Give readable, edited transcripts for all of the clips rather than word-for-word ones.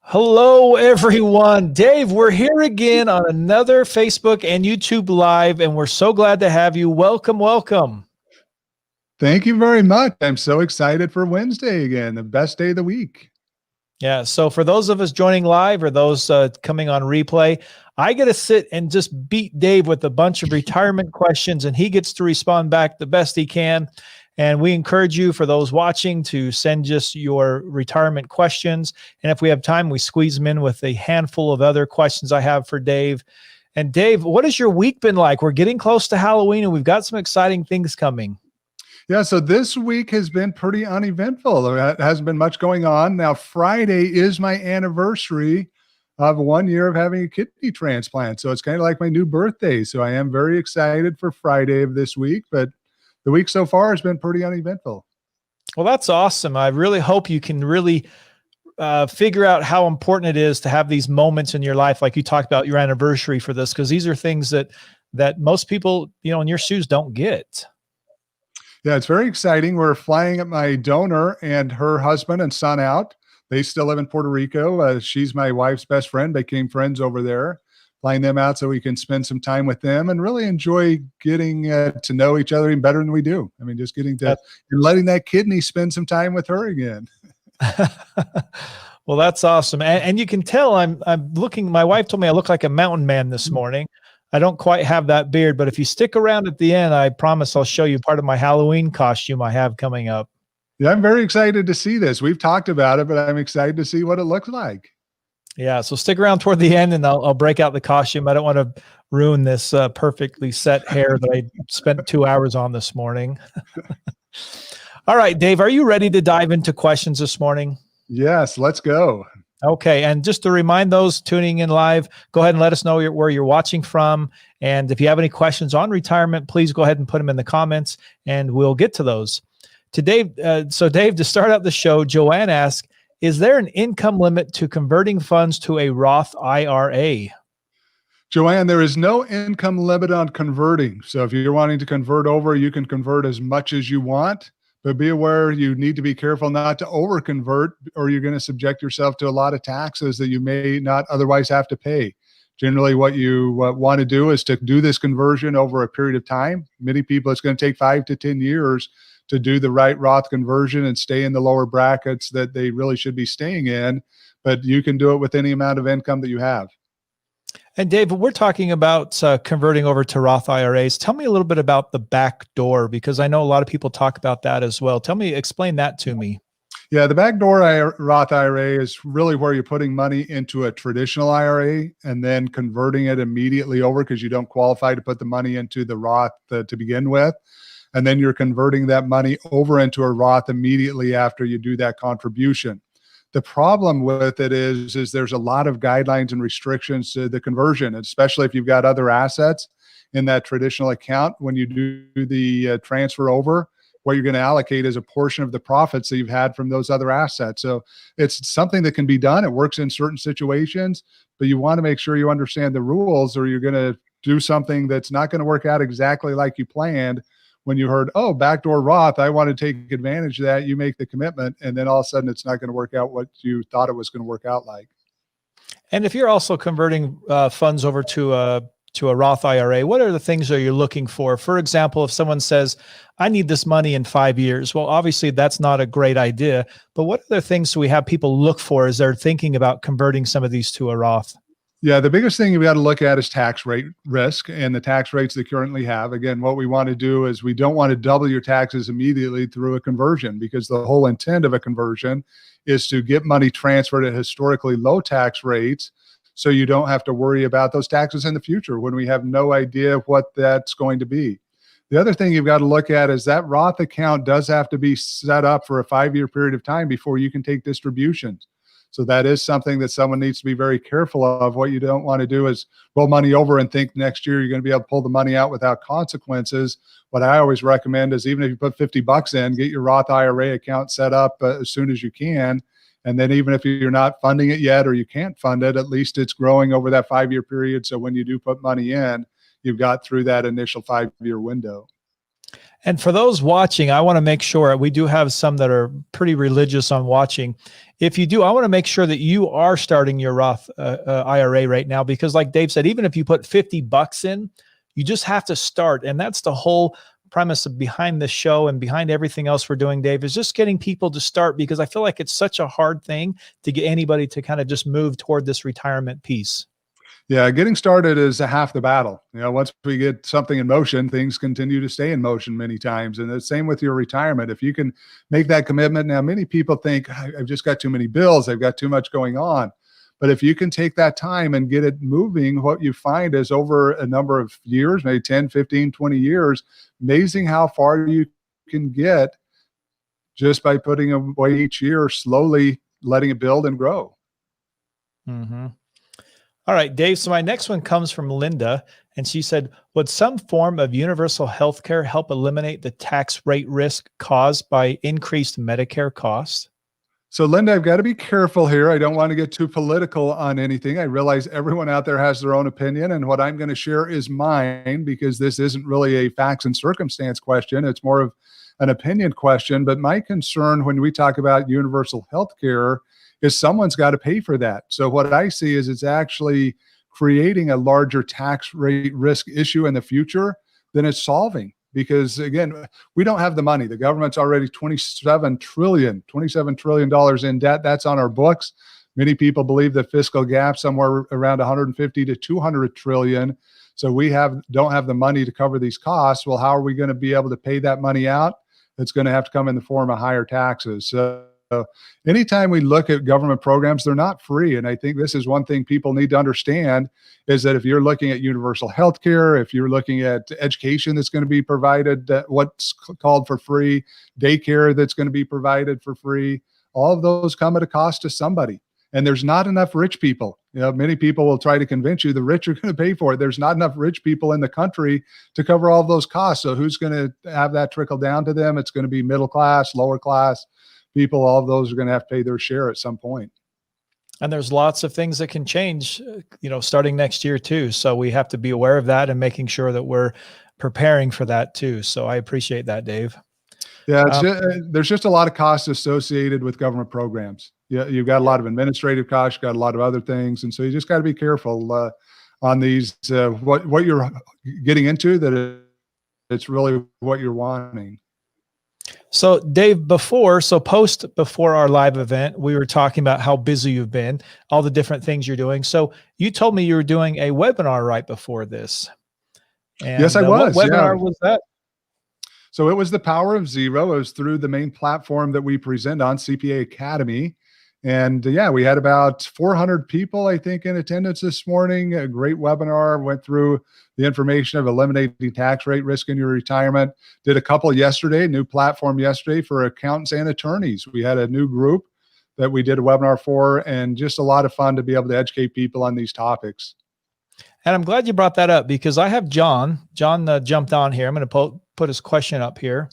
Hello, everyone. Dave, we're here again on another Facebook and YouTube Live, and we're so glad to have you. Welcome, welcome. Thank you very much. I'm so excited for Wednesday again, the best day of the week. Yeah, so for those of us joining live or those coming on replay, I get to sit and just beat Dave with a bunch of retirement questions, and he gets to respond back the best he can. And we encourage you, for those watching, to send just your retirement questions. And if we have time, we squeeze them in with a handful of other questions I have for Dave. And Dave, what has your week been like? We're getting close to Halloween, and we've got some exciting things coming. Yeah, so this week has been pretty uneventful. There hasn't been much going on. Now, Friday is my anniversary of 1 year of having a kidney transplant. So it's kind of like my new birthday. So I am very excited for Friday of this week, but the week so far has been pretty uneventful. Well, that's awesome. I really hope you can really figure out how important it is to have these moments in your life, like you talked about your anniversary for this, because these are things that most people, in your shoes don't get. Yeah, it's very exciting. We're flying my donor and her husband and son out. They still live in Puerto Rico. She's my wife's best friend, became friends over there. Flying them out so we can spend some time with them and really enjoy getting to know each other even better than we do. I mean, just getting to and letting that kidney spend some time with her again. Well, that's awesome. And you can tell I'm looking, my wife told me I look like a mountain man this morning. I don't quite have that beard, but if you stick around at the end, I promise I'll show you part of my Halloween costume I have coming up. Yeah, I'm very excited to see this. We've talked about it, but I'm excited to see what it looks like. Yeah, so stick around toward the end and I'll break out the costume. I don't want to ruin this perfectly set hair that I spent 2 hours on this morning. All right, Dave, are you ready to dive into questions this morning? Yes, let's go. Okay, and just to remind those tuning in live, go ahead and let us know where you're watching from. And if you have any questions on retirement, please go ahead and put them in the comments and we'll get to those. Today, so Dave, to start out the show, Joanne asked, is there an income limit to converting funds to a Roth IRA? Joanne, there is no income limit on converting. So if you're wanting to convert over, you can convert as much as you want, but be aware you need to be careful not to over convert, or you're going to subject yourself to a lot of taxes that you may not otherwise have to pay. Generally, what you want to do is to do this conversion over a period of time. Many people, it's going to take 5 to 10 years to do the right Roth conversion and stay in the lower brackets that they really should be staying in, but you can do it with any amount of income that you have. And Dave, we're talking about converting over to Roth IRAs. Tell me a little bit about the back door, because I know a lot of people talk about that as well. Explain that to me. Yeah, the backdoor Roth IRA is really where you're putting money into a traditional IRA and then converting it immediately over because you don't qualify to put the money into the Roth to begin with. And then you're converting that money over into a Roth immediately after you do that contribution. The problem with it is there's a lot of guidelines and restrictions to the conversion, especially if you've got other assets in that traditional account. When you do the transfer over, what you're going to allocate is a portion of the profits that you've had from those other assets. So it's something that can be done. It works in certain situations, but you want to make sure you understand the rules, or you're going to do something that's not going to work out exactly like you planned. When you heard, oh, backdoor Roth, I want to take advantage of that, you make the commitment, and then all of a sudden it's not going to work out what you thought it was going to work out like. And if you're also converting funds over to a Roth IRA, what are the things that you're looking for? For example, if someone says, I need this money in 5 years, well, obviously that's not a great idea, but what other things do we have people look for as they're thinking about converting some of these to a Roth? Yeah, the biggest thing you've got to look at is tax rate risk and the tax rates they currently have. Again, what we want to do is we don't want to double your taxes immediately through a conversion, because the whole intent of a conversion is to get money transferred at historically low tax rates so you don't have to worry about those taxes in the future when we have no idea what that's going to be. The other thing you've got to look at is that Roth account does have to be set up for a 5-year period of time before you can take distributions. So that is something that someone needs to be very careful of. What you don't want to do is roll money over and think next year you're going to be able to pull the money out without consequences. What I always recommend is, even if you put $50 in, get your Roth IRA account set up as soon as you can. And then even if you're not funding it yet, or you can't fund it, at least it's growing over that 5-year period. So when you do put money in, you've got through that initial 5-year window. And for those watching, I want to make sure we do have some that are pretty religious on watching. If you do, I want to make sure that you are starting your Roth IRA right now, because like Dave said, even if you put $50 in, you just have to start. And that's the whole premise of behind the show and behind everything else we're doing, Dave, is just getting people to start, because I feel like it's such a hard thing to get anybody to kind of just move toward this retirement piece. Yeah, getting started is half the battle. Once we get something in motion, things continue to stay in motion many times. And the same with your retirement. If you can make that commitment. Now, many people think, I've just got too many bills, I've got too much going on. But if you can take that time and get it moving, what you find is over a number of years, maybe 10, 15, 20 years, amazing how far you can get just by putting away each year, slowly letting it build and grow. Mm-hmm. All right, Dave. So my next one comes from Linda, and she said, would some form of universal health care help eliminate the tax rate risk caused by increased Medicare costs? So, Linda, I've got to be careful here. I don't want to get too political on anything. I realize everyone out there has their own opinion, and what I'm going to share is mine, because this isn't really a facts and circumstance question. It's more of an opinion question. But my concern when we talk about universal health care is someone's got to pay for that. So what I see is it's actually creating a larger tax rate risk issue in the future than it's solving. Because again, we don't have the money. The government's already $27 trillion in debt. That's on our books. Many people believe the fiscal gap somewhere around 150 to 200 trillion. So we don't have the money to cover these costs. Well, how are we going to be able to pay that money out? It's going to have to come in the form of higher taxes. So anytime we look at government programs, they're not free. And I think this is one thing people need to understand, is that if you're looking at universal health care, if you're looking at education that's going to be provided, what's called for free, daycare that's going to be provided for free, all of those come at a cost to somebody. And there's not enough rich people. Many people will try to convince you the rich are going to pay for it. There's not enough rich people in the country to cover all of those costs. So who's going to have that trickle down to them? It's going to be middle class, lower class people. All of those are going to have to pay their share at some point. And there's lots of things that can change, starting next year too. So we have to be aware of that and making sure that we're preparing for that too. So I appreciate that, Dave. Yeah, there's just a lot of costs associated with government programs. Yeah, you've got a lot of administrative costs, you've got a lot of other things. And so you just got to be careful on these, what you're getting into, that it's really what you're wanting. So Dave, before our live event, we were talking about how busy you've been, all the different things you're doing. So you told me you were doing a webinar right before this. And, yes, I was. What webinar was that? So it was the Power of Zero. It was through the main platform that we present on, CPA Academy. And we had about 400 people, I think, in attendance this morning. A great webinar, went through the information of eliminating tax rate risk in your retirement. Did a couple yesterday, new platform yesterday for accountants and attorneys. We had a new group that we did a webinar for, and just a lot of fun to be able to educate people on these topics. And I'm glad you brought that up, because I have John. John jumped on here. I'm going to put his question up here.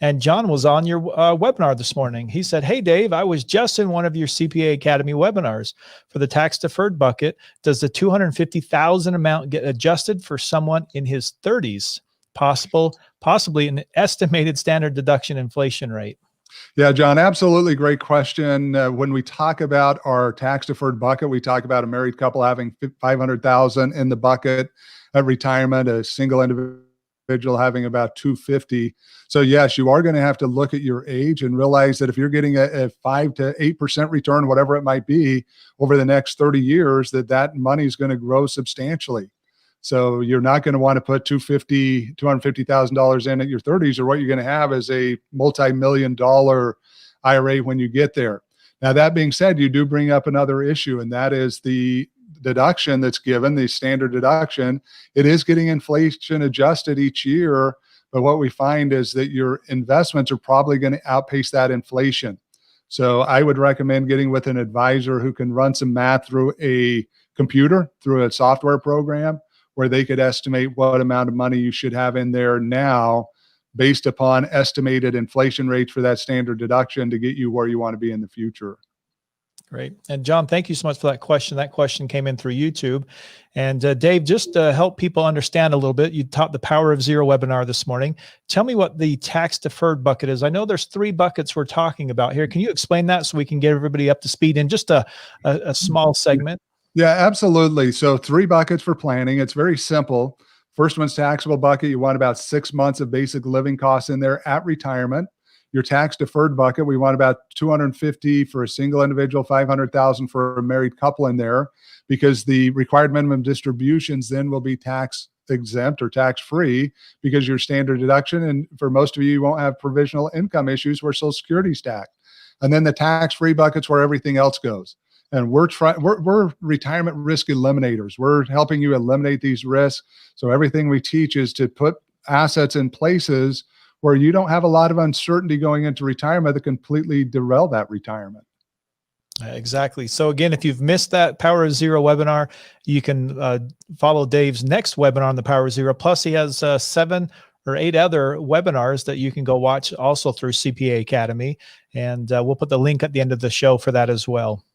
And John was on your webinar this morning. He said, hey, Dave, I was just in one of your CPA Academy webinars for the tax deferred bucket. Does the $250,000 amount get adjusted for someone in his 30s? Possibly an estimated standard deduction inflation rate. Yeah, John, absolutely great question. When we talk about our tax deferred bucket, we talk about a married couple having $500,000 in the bucket at retirement, a single individual having about $250,000. So yes, you are going to have to look at your age and realize that if you're getting a 5 to 8% return, whatever it might be, over the next 30 years, that money is going to grow substantially. So you're not going to want to put $250,000 in at your 30s, or what you're going to have is a multi-million-dollar IRA when you get there. Now, that being said, you do bring up another issue, and that is the deduction that's given, the standard deduction. It is getting inflation adjusted each year, but what we find is that your investments are probably going to outpace that inflation. So I would recommend getting with an advisor who can run some math through a computer, through a software program, where they could estimate what amount of money you should have in there now based upon estimated inflation rates for that standard deduction to get you where you want to be in the future. Great. And John, thank you so much for that question. That question came in through YouTube. And Dave, just to help people understand a little bit, you taught the Power of Zero webinar this morning. Tell me what the tax deferred bucket is. I know there's 3 buckets we're talking about here. Can you explain that so we can get everybody up to speed in just a small segment? Yeah, absolutely. So 3 buckets for planning. It's very simple. First one's taxable bucket. You want about 6 months of basic living costs in there at retirement. Your tax deferred bucket, we want about 250 for a single individual, 500,000 for a married couple in there, because the required minimum distributions then will be tax exempt or tax free because your standard deduction. And for most of you, you won't have provisional income issues where Social Security is taxed. And then the tax free buckets where everything else goes. And we're retirement risk eliminators. We're helping you eliminate these risks. So everything we teach is to put assets in places where you don't have a lot of uncertainty going into retirement that completely derail that retirement. Exactly. So again, if you've missed that Power of Zero webinar, you can follow Dave's next webinar on the Power of Zero. Plus, he has 7 or 8 other webinars that you can go watch also through CPA Academy. And we'll put the link at the end of the show for that as well.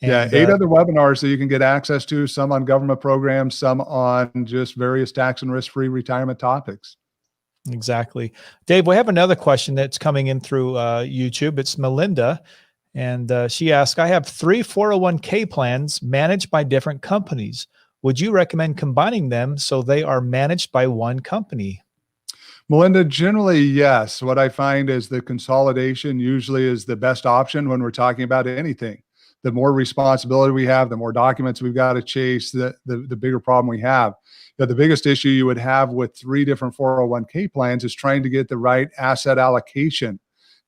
And, yeah, 8 other webinars that you can get access to, some on government programs, some on just various tax and risk-free retirement topics. Exactly. Dave, we have another question that's coming in through YouTube. It's Melinda. And she asked, I have 3 401k plans managed by different companies. Would you recommend combining them so they are managed by one company? Melinda, generally, yes. What I find is the consolidation usually is the best option when we're talking about anything. The more responsibility we have, the more documents we've got to chase, the bigger problem we have. The biggest issue you would have with 3 different 401k plans is trying to get the right asset allocation.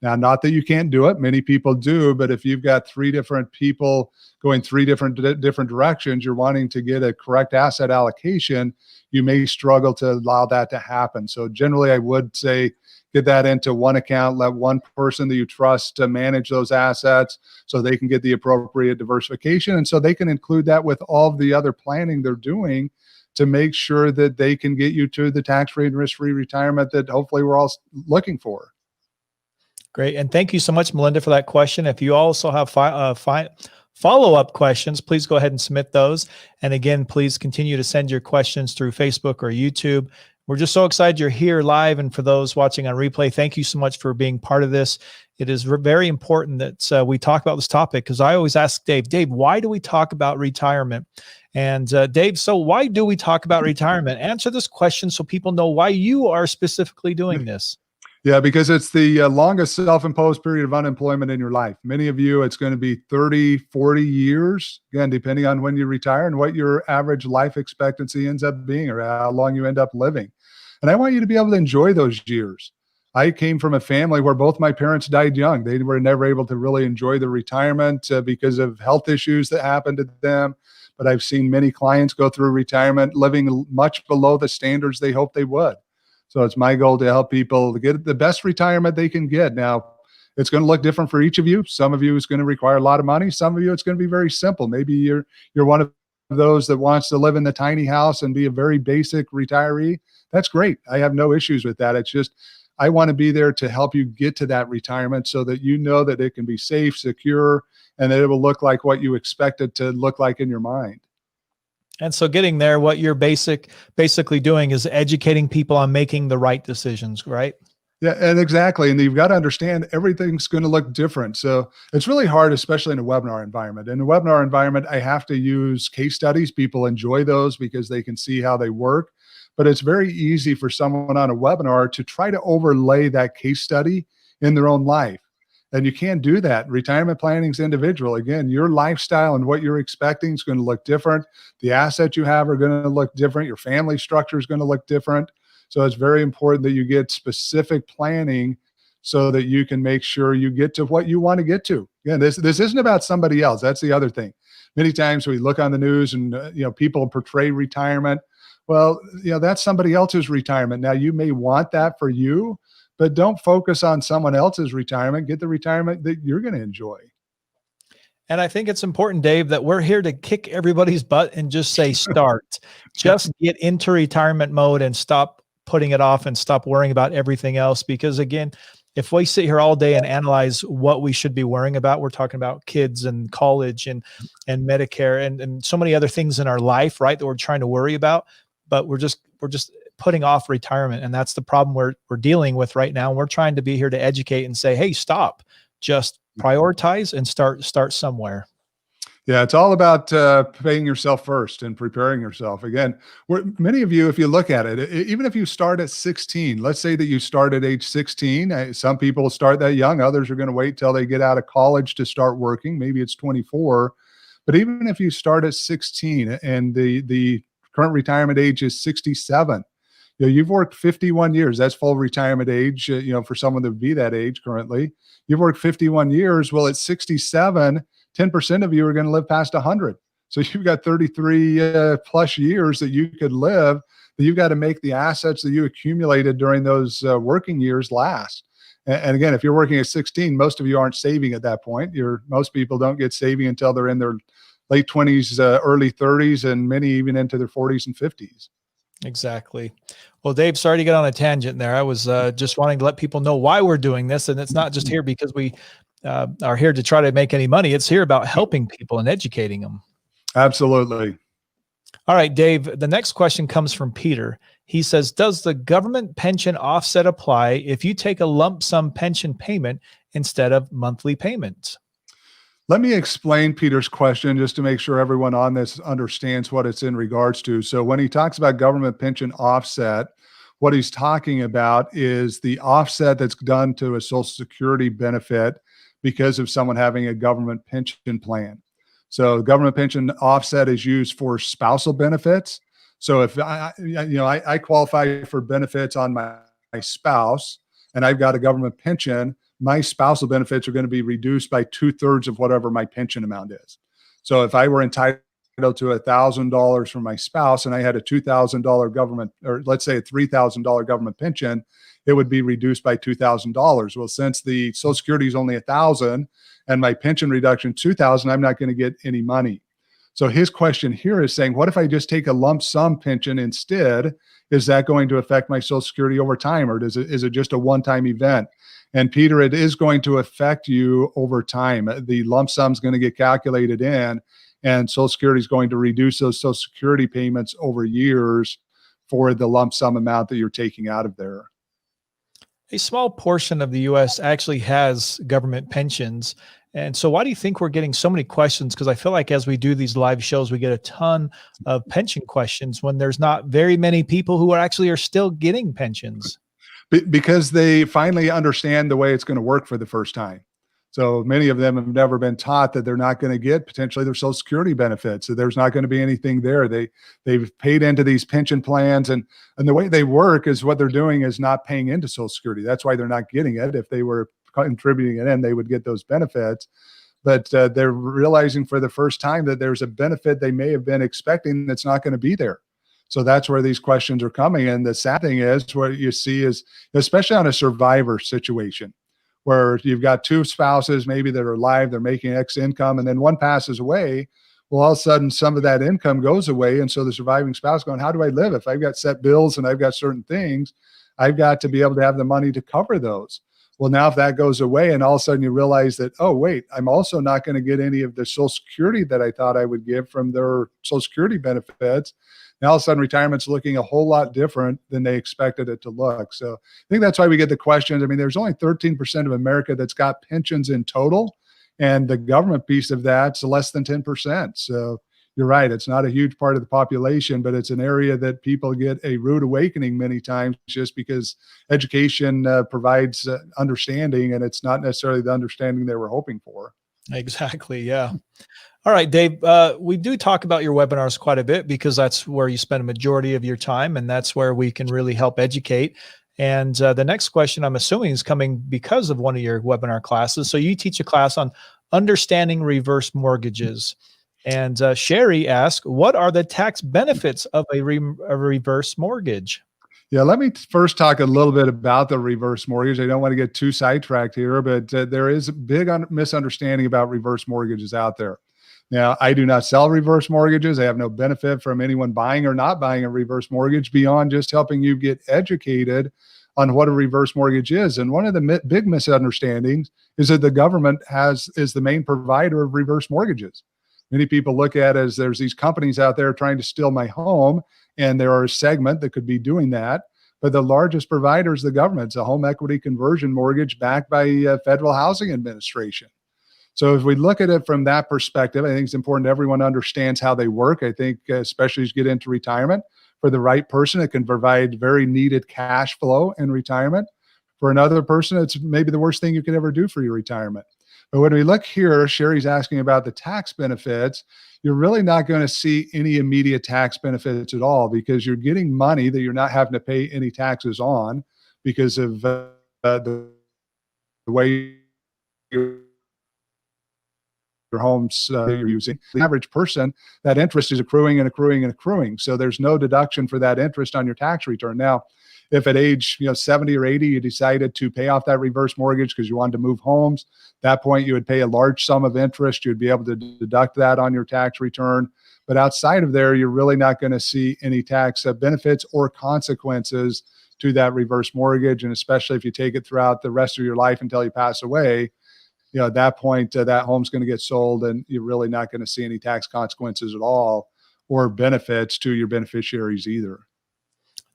Now, not that you can't do it, many people do, but if you've got 3 different people going 3 different directions, you're wanting to get a correct asset allocation, you may struggle to allow that to happen. So generally, I would say get that into one account, let one person that you trust to manage those assets so they can get the appropriate diversification. And so they can include that with all of the other planning they're doing to make sure that they can get you to the tax-free and risk-free retirement that hopefully we're all looking for. Great. And thank you so much, Melinda, for that question. If you also have follow-up questions, please go ahead and submit those. And again, please continue to send your questions through Facebook or YouTube. We're just so excited you're here live. And for those watching on replay, thank you so much for being part of this. It is very important that we talk about this topic, because I always ask Dave, why do we talk about retirement? And Dave, so why do we talk about retirement? Answer this question so people know why you are specifically doing this. Yeah, because it's the longest self-imposed period of unemployment in your life. Many of you, it's going to be 30, 40 years, again, depending on when you retire and what your average life expectancy ends up being or how long you end up living. And I want you to be able to enjoy those years. I came from a family where both my parents died young. They were never able to really enjoy the retirement because of health issues that happened to them. But I've seen many clients go through retirement living much below the standards they hoped they would. So it's my goal to help people to get the best retirement they can get. Now, it's going to look different for each of you. Some of you is going to require a lot of money. Some of you, it's going to be very simple. Maybe you're one of those that wants to live in the tiny house and be a very basic retiree. That's great. I have no issues with that. It's just, I want to be there to help you get to that retirement so that you know that it can be safe, secure, and that it will look like what you expect it to look like in your mind. And so getting there, what you're basically doing is educating people on making the right decisions, right? Yeah, and exactly. And you've got to understand everything's going to look different. So it's really hard, especially in a webinar environment. In a webinar environment, I have to use case studies. People enjoy those because they can see how they work. But it's very easy for someone on a webinar to try to overlay that case study in their own life. And you can't do that. Retirement planning is individual. Again, your lifestyle and what you're expecting is going to look different. The assets you have are going to look different. Your family structure is going to look different. So it's very important that you get specific planning so that you can make sure you get to what you want to get to. Again, this isn't about somebody else. That's the other thing. Many times we look on the news and people portray retirement. Well, that's somebody else's retirement. Now, you may want that for you, but don't focus on someone else's retirement. Get the retirement that you're going to enjoy. And I think it's important, Dave, that we're here to kick everybody's butt and just say start. Just get into retirement mode and stop putting it off and stop worrying about everything else. Because again, if we sit here all day and analyze what we should be worrying about, we're talking about kids and college and Medicare and so many other things in our life, right, that we're trying to worry about, but we're just putting off retirement. And that's the problem we're dealing with right now. And we're trying to be here to educate and say, hey, stop, just prioritize and start somewhere. Yeah, it's all about paying yourself first and preparing yourself. Again, many of you, if you look at it, even if you start at 16, let's say that you start at age 16. Some people start that young. Others are going to wait till they get out of college to start working. Maybe it's 24. But even if you start at 16 and the current retirement age is 67, you've worked 51 years. That's full retirement age, for someone to be that age currently. You've worked 51 years. Well, at 67, 10% of you are going to live past 100. So you've got 33 plus years that you could live, that you've got to make the assets that you accumulated during those working years last. And again, if you're working at 16, most of you aren't saving at that point. Most people don't get saving until they're in their late 20s, early 30s, and many even into their 40s and 50s. Exactly. Well, Dave, sorry to get on a tangent there. I was just wanting to let people know why we're doing this. And it's not just here because we are here to try to make any money. It's here about helping people and educating them. Absolutely. All right, Dave, the next question comes from Peter. He says, does the government pension offset apply if you take a lump sum pension payment instead of monthly payments? Let me explain Peter's question just to make sure everyone on this understands what it's in regards to. So when he talks about government pension offset, what he's talking about is the offset that's done to a Social Security benefit because of someone having a government pension plan. So government pension offset is used for spousal benefits. So if I qualify for benefits on my spouse and I've got a government pension, my spousal benefits are going to be reduced by 2/3 of whatever my pension amount is. So if I were entitled to $1,000 from my spouse and I had a $2,000 government, or let's say a $3,000 government pension, it would be reduced by $2,000. Well, since the Social Security is only $1,000 and my pension reduction $2,000, I'm not going to get any money. So his question here is saying, what if I just take a lump sum pension instead? Is that going to affect my Social Security over time, or is it just a one-time event? And Peter, it is going to affect you over time. The lump sum is going to get calculated in, and Social Security is going to reduce those Social Security payments over years for the lump sum amount that you're taking out of there. A small portion of the U.S. actually has government pensions. And so why do you think we're getting so many questions? Because I feel like as we do these live shows, we get a ton of pension questions when there's not very many people who are still getting pensions. Because they finally understand the way it's going to work for the first time. So many of them have never been taught that they're not going to get potentially their Social Security benefits. So there's not going to be anything there. They've paid into these pension plans, and the way they work is what they're doing is not paying into Social Security. That's why they're not getting it. If they were contributing it in, they would get those benefits. But they're realizing for the first time that there's a benefit they may have been expecting that's not going to be there. So that's where these questions are coming. And the sad thing is what you see is, especially on a survivor situation, where you've got two spouses maybe that are alive, they're making X income, and then one passes away. Well, all of a sudden, some of that income goes away. And so the surviving spouse going, how do I live? If I've got set bills and I've got certain things, I've got to be able to have the money to cover those. Well, now if that goes away and all of a sudden you realize that, oh, wait, I'm also not going to get any of the Social Security that I thought I would get from their Social Security benefits. Now, all of a sudden, retirement's looking a whole lot different than they expected it to look. So I think that's why we get the questions. I mean, there's only 13% of America that's got pensions in total, and the government piece of that's less than 10%. So you're right. It's not a huge part of the population, but it's an area that people get a rude awakening many times just because education provides understanding, and it's not necessarily the understanding they were hoping for. Exactly. Yeah. All right, Dave, we do talk about your webinars quite a bit because that's where you spend a majority of your time, and that's where we can really help educate. And the next question, I'm assuming, is coming because of one of your webinar classes. So you teach a class on understanding reverse mortgages. And Sherry asked, what are the tax benefits of a reverse mortgage? Yeah, let me first talk a little bit about the reverse mortgage. I don't want to get too sidetracked here, but there is a big misunderstanding about reverse mortgages out there. Now, I do not sell reverse mortgages. I have no benefit from anyone buying or not buying a reverse mortgage beyond just helping you get educated on what a reverse mortgage is. And one of the big misunderstandings is that the government is the main provider of reverse mortgages. Many people look at it as there's these companies out there trying to steal my home, and there are a segment that could be doing that. But the largest provider is the government. It's a home equity conversion mortgage backed by Federal Housing Administration. So if we look at it from that perspective, I think it's important everyone understands how they work. I think especially as you get into retirement, for the right person, it can provide very needed cash flow in retirement. For another person, it's maybe the worst thing you could ever do for your retirement. But when we look here, Sherry's asking about the tax benefits. You're really not going to see any immediate tax benefits at all because you're getting money that you're not having to pay any taxes on because of the way your homes you're using. The average person, that interest is accruing and accruing and accruing. So there's no deduction for that interest on your tax return. Now, if at age 70 or 80, you decided to pay off that reverse mortgage because you wanted to move homes, at that point you would pay a large sum of interest. You'd be able to deduct that on your tax return. But outside of there, you're really not going to see any tax benefits or consequences to that reverse mortgage. And especially if you take it throughout the rest of your life until you pass away, at that point, that home's going to get sold and you're really not going to see any tax consequences at all or benefits to your beneficiaries either.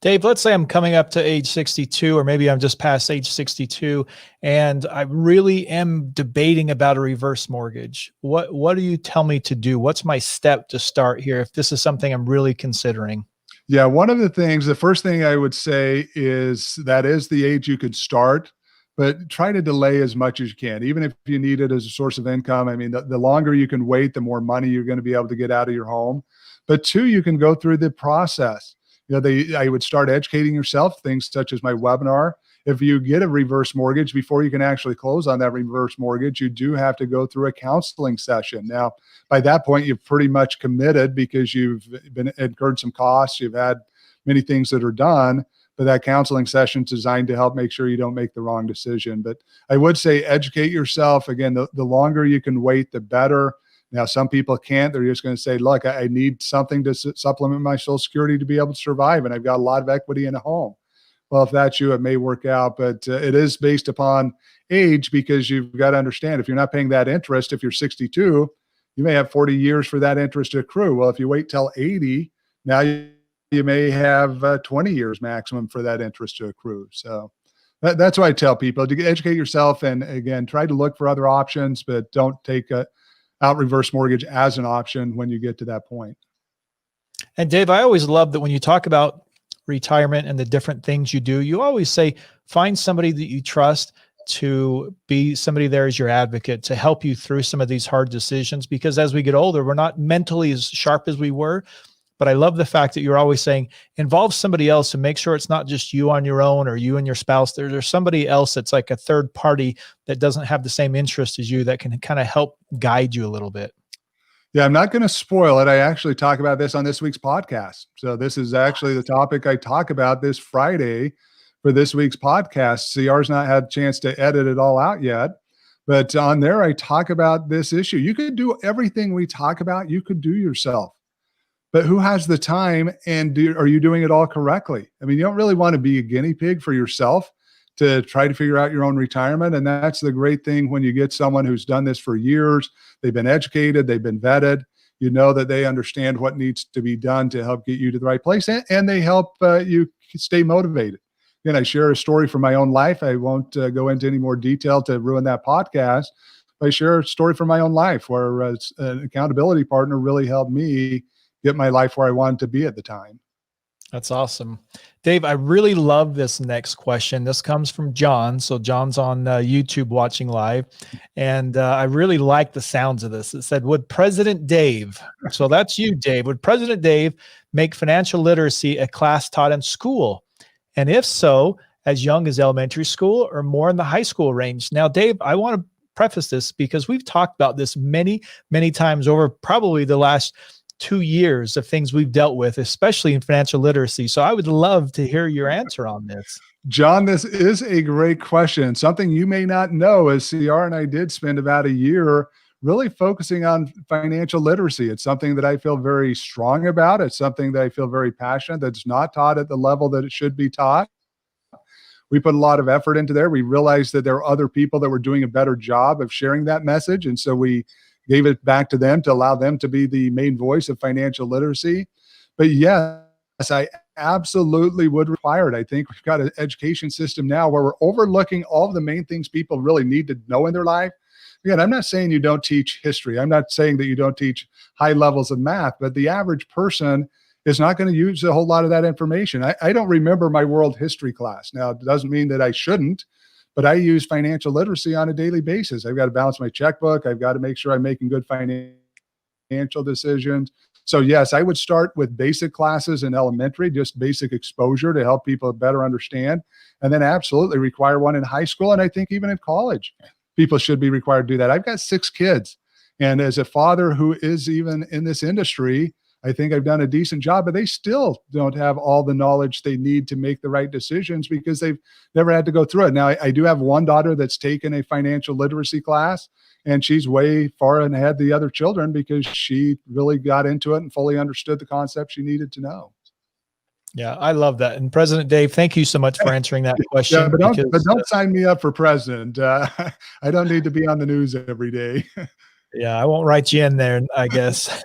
Dave, let's say I'm coming up to age 62, or maybe I'm just past age 62, and I really am debating about a reverse mortgage. What do you tell me to do? What's my step to start here if this is something I'm really considering? Yeah, one of the things, the first thing I would say is that is the age you could start, but try to delay as much as you can, even if you need it as a source of income. I mean, the longer you can wait, the more money you're going to be able to get out of your home. But two, you can go through the process. I would start educating yourself, things such as my webinar. If you get a reverse mortgage, before you can actually close on that reverse mortgage, you do have to go through a counseling session. Now, by that point, you've pretty much committed because you've incurred some costs. You've had many things that are done, but that counseling session is designed to help make sure you don't make the wrong decision. But I would say educate yourself. Again, the longer you can wait, the better. Now, some people can't. They're just going to say, look, I need something to supplement my Social Security to be able to survive, and I've got a lot of equity in a home. Well, if that's you, it may work out, but it is based upon age because you've got to understand if you're not paying that interest, if you're 62, you may have 40 years for that interest to accrue. Well, if you wait till 80, now you may have 20 years maximum for that interest to accrue. So that's why I tell people to educate yourself and, again, try to look for other options, but don't take out reverse mortgage as an option when you get to that point. And Dave, I always love that when you talk about retirement and the different things you do, you always say, find somebody that you trust to be somebody there as your advocate to help you through some of these hard decisions. Because as we get older, we're not mentally as sharp as we were. But I love the fact that you're always saying, involve somebody else and make sure it's not just you on your own or you and your spouse. There's somebody else that's like a third party that doesn't have the same interest as you that can kind of help guide you a little bit. Yeah, I'm not going to spoil it. I actually talk about this on this week's podcast. So this is actually the topic I talk about this Friday for this week's podcast. CR's not had a chance to edit it all out yet, but on there, I talk about this issue. You could do everything we talk about. You could do yourself. But who has the time, and are you doing it all correctly? I mean, you don't really want to be a guinea pig for yourself to try to figure out your own retirement. And that's the great thing when you get someone who's done this for years, they've been educated, they've been vetted, you know that they understand what needs to be done to help get you to the right place, and they help you stay motivated. Again, I share a story from my own life. I won't go into any more detail to ruin that podcast. But I share a story from my own life where an accountability partner really helped me get my life where I wanted to be at the time. That's awesome. Dave, I really love this next question. This comes from John. So John's on YouTube watching live. And I really like the sounds of this. It said, would President Dave, so that's you, Dave, would President Dave make financial literacy a class taught in school? And if so, as young as elementary school or more in the high school range? Now, Dave, I want to preface this because we've talked about this many, many times over probably the last 2 years of things we've dealt with, especially in financial literacy. So I would love to hear your answer on this. John, this is a great question. Something you may not know is CR and I did spend about a year really focusing on financial literacy. It's something that I feel very strong about. It's something that I feel very passionate that's not taught at the level that it should be taught. we put a lot of effort into there. We realized that there are other people that were doing a better job of sharing that message. And so we gave it back to them to allow them to be the main voice of financial literacy. But yes, I absolutely would require it. I think we've got an education system now where we're overlooking all of the main things people really need to know in their life. Again, I'm not saying you don't teach history. I'm not saying that you don't teach high levels of math, but the average person is not going to use a whole lot of that information. I don't remember my world history class. Now, it doesn't mean that I shouldn't, but I use financial literacy on a daily basis. I've got to balance my checkbook. I've got to make sure I'm making good financial decisions. So yes, I would start with basic classes in elementary, just basic exposure to help people better understand, and then absolutely require one in high school. And I think even in college, people should be required to do that. I've got 6 kids. And as a father who is even in this industry, I think I've done a decent job, but they still don't have all the knowledge they need to make the right decisions because they've never had to go through it. Now, I do have one daughter that's taken a financial literacy class, and she's way far ahead the other children because she really got into it and fully understood the concept she needed to know. Yeah, I love that. And President Dave, thank you so much for answering that question. Yeah, but don't sign me up for president. I don't need to be on the news every day. Yeah, I won't write you in there, I guess.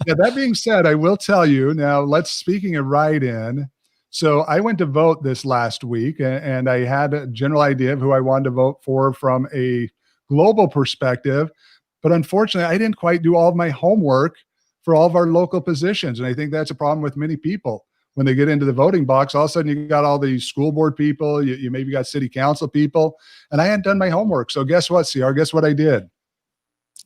Yeah, that being said, I will tell you now, speaking of write-in, so I went to vote this last week and I had a general idea of who I wanted to vote for from a global perspective, but unfortunately I didn't quite do all of my homework for all of our local positions. And I think that's a problem with many people. When they get into the voting box, all of a sudden you got all these school board people, you maybe got city council people, and I hadn't done my homework. So guess what, CR? Guess what I did?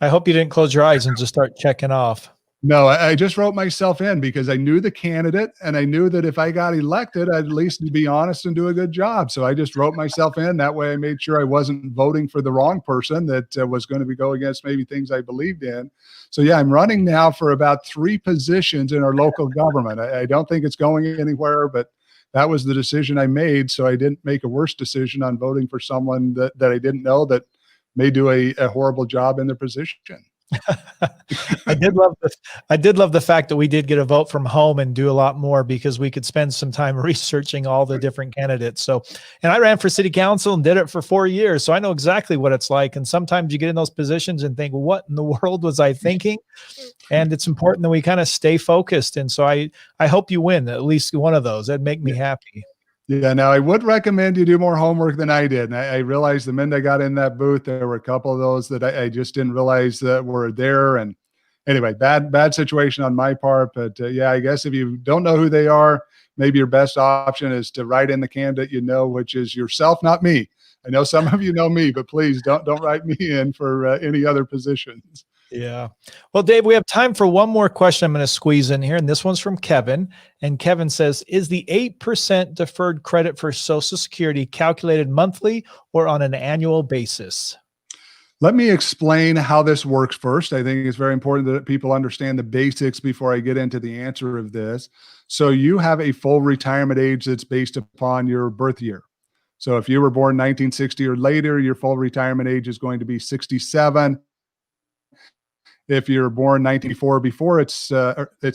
I hope you didn't close your eyes and just start checking off. No, I just wrote myself in because I knew the candidate and I knew that if I got elected, I'd at least be honest and do a good job. So I just wrote myself in. That way I made sure I wasn't voting for the wrong person that was going to go against maybe things I believed in. So yeah, I'm running now for about 3 positions in our local government. I don't think it's going anywhere, but that was the decision I made. So I didn't make a worse decision on voting for someone that I didn't know that may do a horrible job in their position. I did love the fact that we did get a vote from home and do a lot more because we could spend some time researching all the different candidates. So, and I ran for city council and did it for 4 years. So I know exactly what it's like. And sometimes you get in those positions and think, well, what in the world was I thinking? And it's important that we kind of stay focused. And so I hope you win at least one of those. That'd make me happy. Yeah, now I would recommend you do more homework than I did. And I realized the minute I got in that booth, there were a couple of those that I just didn't realize that were there. And anyway, bad situation on my part. But yeah, I guess if you don't know who they are, maybe your best option is to write in the candidate you know, which is yourself, not me. I know some of you know me, but please don't write me in for any other positions. Yeah. Well, Dave, we have time for one more question I'm going to squeeze in here. And this one's from Kevin. And Kevin says, is the 8% deferred credit for Social Security calculated monthly or on an annual basis? Let me explain how this works first. I think it's very important that people understand the basics before I get into the answer of this. So you have a full retirement age that's based upon your birth year. So if you were born 1960 or later, your full retirement age is going to be 67. If you're born 1994 before, it's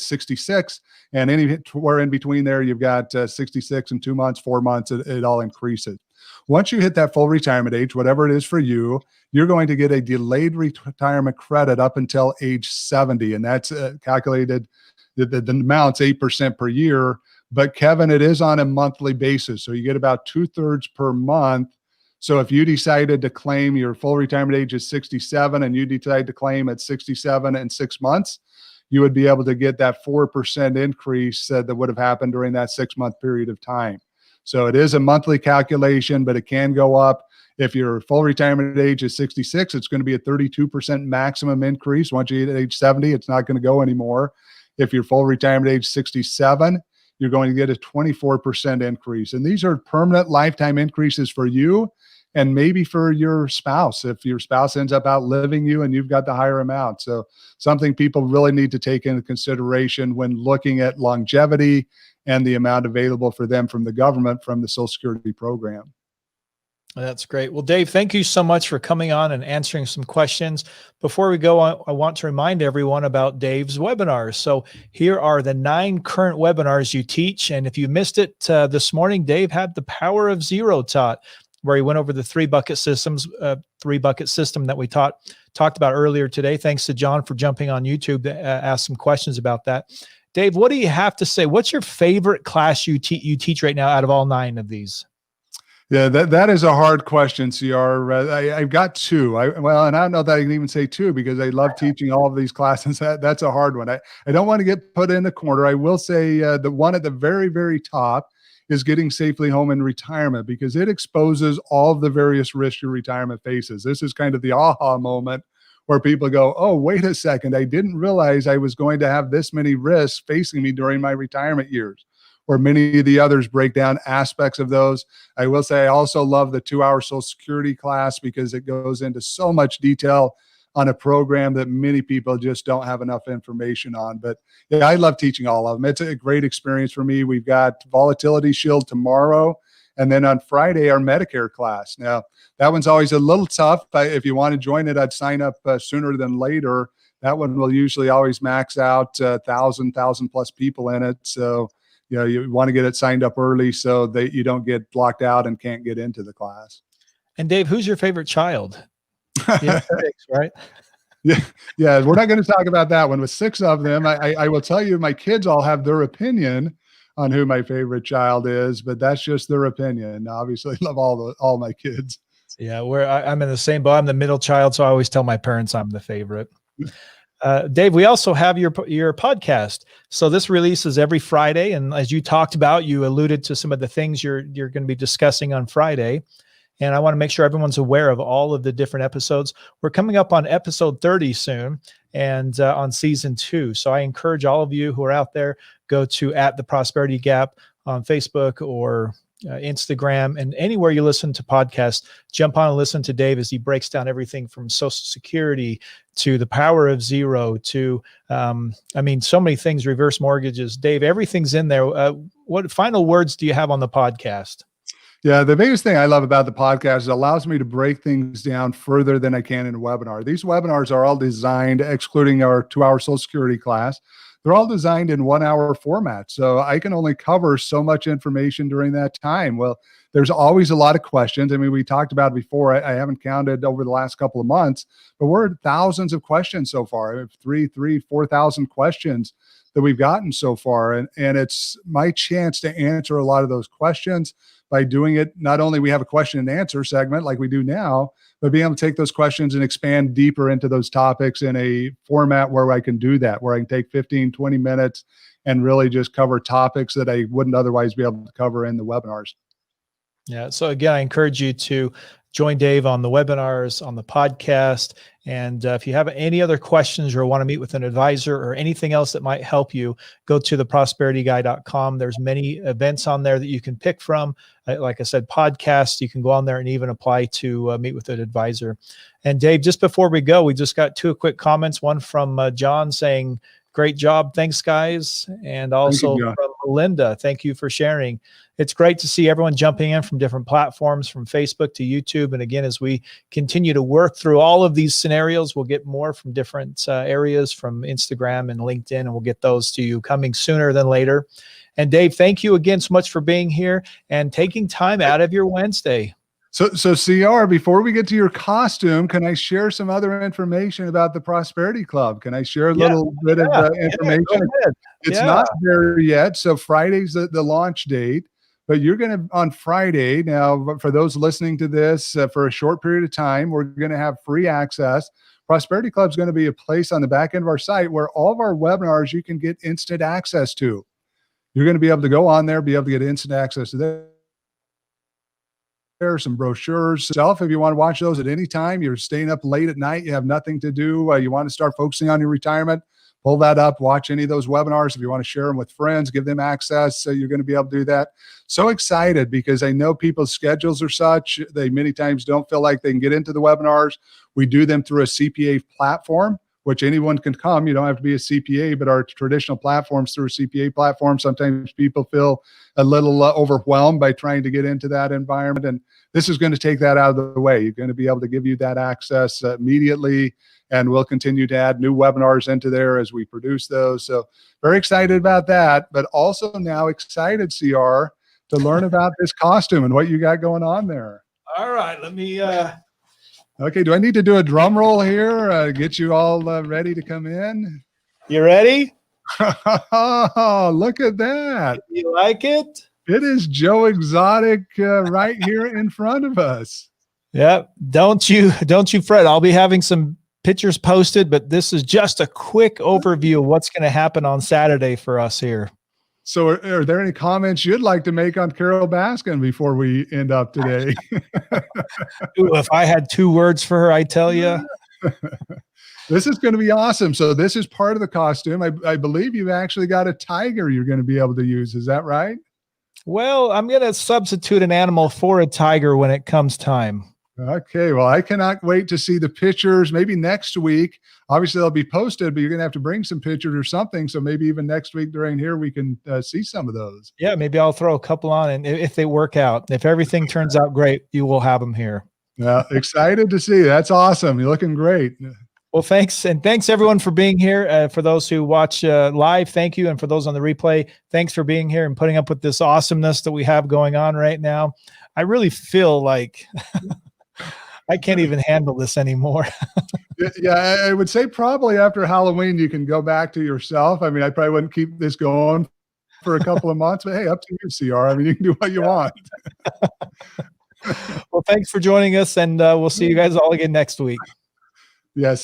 66, and anywhere in between there, you've got 66 and 2 months, 4 months. It all increases. Once you hit that full retirement age, whatever it is for you, you're going to get a delayed retirement credit up until age 70, and that's calculated. The amount's 8% per year. But Kevin, it is on a monthly basis, so you get about 2/3 per month. So if you decided to claim your full retirement age is 67 and you decide to claim at 67 and 6 months, you would be able to get that 4% increase that would have happened during that 6-month period of time. So it is a monthly calculation, but it can go up. If your full retirement age is 66, it's going to be a 32% maximum increase. Once you hit age 70, it's not going to go anymore. If your full retirement age is 67, you're going to get a 24% increase. And these are permanent lifetime increases for you and maybe for your spouse, if your spouse ends up outliving you and you've got the higher amount. So something people really need to take into consideration when looking at longevity and the amount available for them from the government, from the Social Security program. That's great. Well, Dave, thank you so much for coming on and answering some questions. Before we go, I want to remind everyone about Dave's webinars. So here are the 9 current webinars you teach. And if you missed it this morning, Dave had the Power of Zero taught, where he went over the 3-bucket systems, 3-bucket system that we talked about earlier today. Thanks to John for jumping on YouTube to ask some questions about that. Dave, what do you have to say? What's your favorite class you teach right now out of all 9 of these? Yeah, that is a hard question, CR. I've got 2. And I don't know that I can even say 2 because I love teaching all of these classes. That's a hard one. I don't want to get put in the corner. I will say the one at the very, very top is getting safely home in retirement, because it exposes all of the various risks your retirement faces. This is kind of the aha moment where people go, oh, wait a second, I didn't realize I was going to have this many risks facing me during my retirement years. Or many of the others break down aspects of those. I will say I also love the 2-hour Social Security class because it goes into so much detail on a program that many people just don't have enough information on. But yeah, I love teaching all of them. It's a great experience for me. We've got Volatility Shield tomorrow, and then on Friday, our Medicare class. Now, that one's always a little tough. If you want to join it, I'd sign up sooner than later. That one will usually always max out 1,000 plus people in it. So you want to get it signed up early so that you don't get blocked out and can't get into the class. And Dave, who's your favorite child? Right? Yeah. We're not going to talk about that one. With 6 of them, I will tell you, my kids all have their opinion on who my favorite child is, but that's just their opinion. Obviously, I love all my kids. Yeah, I'm in the same boat. I'm the middle child, so I always tell my parents I'm the favorite. Dave, we also have your podcast. So this releases every Friday, and as you talked about, you alluded to some of the things you're going to be discussing on Friday. And I want to make sure everyone's aware of all of the different episodes. We're coming up on episode 30 soon, and on season 2. So I encourage all of you who are out there, go to @TheProsperityGap on Facebook or Instagram, and anywhere you listen to podcasts, jump on and listen to Dave as he breaks down everything from Social Security to the Power of Zero to, so many things, reverse mortgages. Dave, everything's in there. What final words do you have on the podcast? Yeah, the biggest thing I love about the podcast is it allows me to break things down further than I can in a webinar. These webinars are all designed, excluding our 2-hour Social Security class, they're all designed in 1-hour format. So I can only cover so much information during that time. Well, there's always a lot of questions. I mean, we talked about it before. I haven't counted over the last couple of months, but we're at thousands of questions so far. 4,000 questions that we've gotten so far. And it's my chance to answer a lot of those questions by doing it. Not only we have a question and answer segment like we do now, but being able to take those questions and expand deeper into those topics in a format where I can do that, where I can take 15, 20 minutes and really just cover topics that I wouldn't otherwise be able to cover in the webinars. Yeah. So again, I encourage you to join Dave on the webinars, on the podcast. And if you have any other questions or want to meet with an advisor or anything else that might help you, go to theprosperityguy.com. There's many events on there that you can pick from. Like I said, podcasts, you can go on there and even apply to meet with an advisor. And Dave, just before we go, we just got 2 quick comments. One from John saying, great job. Thanks, guys. And also from Melinda, thank you for sharing. It's great to see everyone jumping in from different platforms, from Facebook to YouTube. And again, as we continue to work through all of these scenarios, we'll get more from different areas, from Instagram and LinkedIn, and we'll get those to you coming sooner than later. And Dave, thank you again so much for being here and taking time out of your Wednesday. So CR, before we get to your costume, can I share some other information about the Prosperity Club? Can I share a little bit of information? It's not there yet. So Friday's the launch date, but you're going to, on Friday, now for those listening to this for a short period of time, we're going to have free access. Prosperity Club is going to be a place on the back end of our site where all of our webinars you can get instant access to. You're going to be able to go on there, be able to get instant access to that. There are some brochures. If you want to watch those at any time, you're staying up late at night, you have nothing to do, you want to start focusing on your retirement, pull that up, watch any of those webinars. If you want to share them with friends, give them access, so you're going to be able to do that. So excited because I know people's schedules are such, they many times don't feel like they can get into the webinars. We do them through a CPA platform, which anyone can come. You don't have to be a CPA, but our traditional platforms through a CPA platform, sometimes people feel a little overwhelmed by trying to get into that environment. And this is going to take that out of the way. You're going to be able to give you that access immediately. And we'll continue to add new webinars into there as we produce those. So very excited about that, but also now excited, CR, to learn about this costume and what you got going on there. All right, let me Okay, do I need to do a drum roll here? Get you all ready to come in? you ready? Oh, look at that. You like it? It is Joe Exotic right here in front of us. Yep. Don't you fret. I'll be having some pictures posted, but this is just a quick overview of what's going to happen on Saturday for us here. So are there any comments you'd like to make on Carol Baskin before we end up today? Ooh, if I had 2 words for her, I tell you. This is going to be awesome. So this is part of the costume. I believe you've actually got a tiger you're going to be able to use. Is that right? Well, I'm going to substitute an animal for a tiger when it comes time. Okay. Well, I cannot wait to see the pictures. Maybe next week. Obviously, they'll be posted, but you're going to have to bring some pictures or something. So maybe even next week during here, we can see some of those. Yeah, maybe I'll throw a couple on, and if they work out, if everything turns out great, you will have them here. Yeah, excited to see. That's awesome. You're looking great. Well, thanks. And thanks everyone for being here. For those who watch live, thank you. And for those on the replay, thanks for being here and putting up with this awesomeness that we have going on right now. I really feel like I can't even handle this anymore. Yeah, I would say probably after Halloween, you can go back to yourself. I mean, I probably wouldn't keep this going for a couple of months, but hey, up to you, CR. I mean, you can do what you want. Well, thanks for joining us, and we'll see you guys all again next week. Yes.